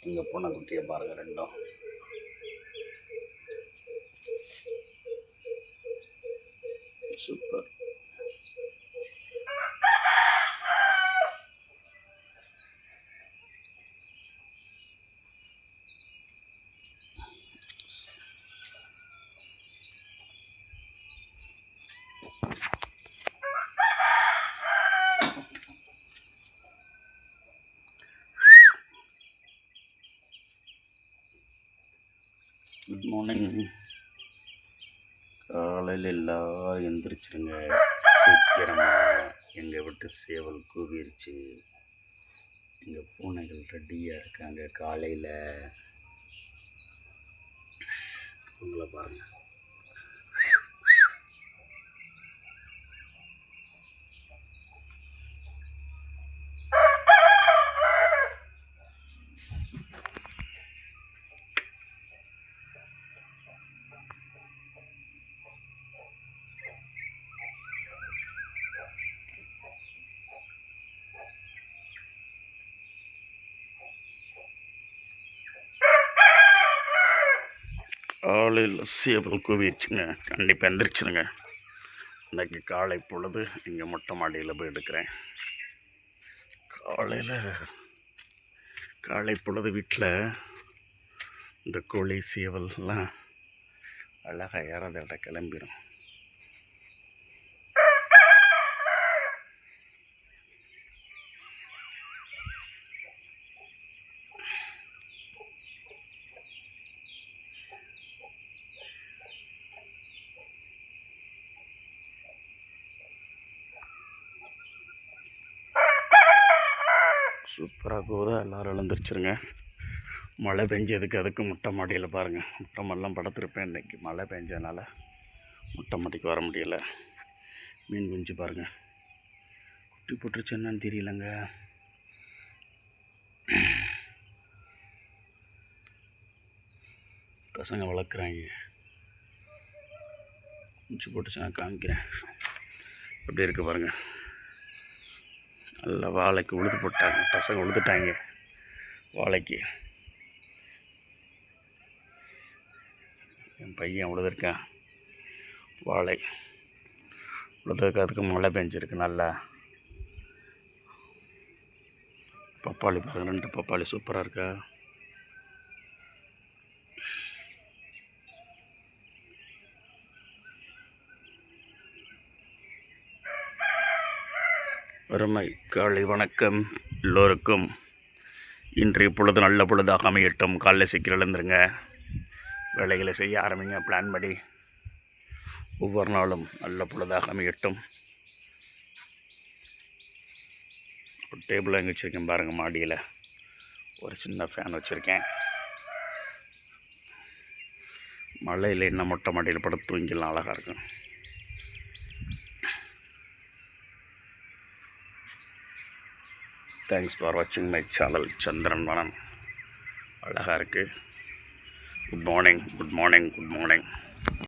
எங்கள் பூனைக்குட்டியை பாருங்கள் ரெண்டும். சூப்பர். Good morning. காலையில் எல்லோரும் எழுந்திரிச்சிருங்க சீக்கிரமாக. எங்கள் வீட்டு சேவல் கூவிருச்சு. எங்கள் பூனைகள் ரெடியாக இருக்காங்க. காலையில் உங்களை பாருங்கள். காலையில் சேவல் கூவிடுச்சுங்க. கண்டிப்பாக எந்திரிச்சிருங்க. இன்றைக்கி காலை பொழுது இங்கே மொட்டை மாடியில் போய் எடுக்கிறேன். காலை பொழுது வீட்டில் இந்த கோழி சேவல்லாம் அழகாக ஏறத கிளம்பிடும். சூப்பராக போகுது. எல்லோரும் எழுந்திரிச்சிருங்க. மழை பெஞ்சதுக்கு அதுக்கு முட்டை மாடியில் பாருங்கள். முட்டை மாடிலாம் படுத்துருப்பேன். இன்றைக்கி மழை பெஞ்சதுனால முட்டை மாடிக்கு வர முடியலை. மீன் குஞ்சு பாருங்கள். குட்டி போட்டுருச்சு என்னன்னு தெரியலங்க. பசங்க வளர்க்குறாங்க. குஞ்சு போட்டுச்சு நான் காமிக்கிறேன். எப்படி இருக்குது பாருங்கள். நல்லா வாழைக்கு உழுது போட்டாங்க. பசங்க உழுதுட்டாங்க வாழைக்கு. என் பையன் உழுதுருக்கான் வாழை. உழுதுக்கு அதுக்கு மழை பெஞ்சிருக்கு. நல்லா பப்பாளி பாருங்கள். 2 பப்பாளி சூப்பராக இருக்கா. அருமை காலை வணக்கம் எல்லோருக்கும். இன்றைய பொழுது நல்ல பொழுதாக அமையட்டும். காலையில் சீக்கிரம் எழுந்துருங்க. வேலைகளை செய்ய ஆரம்பிங்க. பிளான் படி ஒவ்வொரு நாளும் நல்ல பொழுதாக அமையட்டும். ஒரு டேபிள் வாங்கி வச்சுருக்கேன் பாருங்கள். மாடியில் ஒரு சின்ன ஃபேன் வச்சுருக்கேன். மழையில் என்ன மொட்டை மாடியில் படுத்து தூங்கிலாம் அழகாக இருக்கும். தேங்க்ஸ் ஃபார் வாட்சிங் மை சேனல். சந்திரன் வனம் அழகாக இருக்குது. Good morning.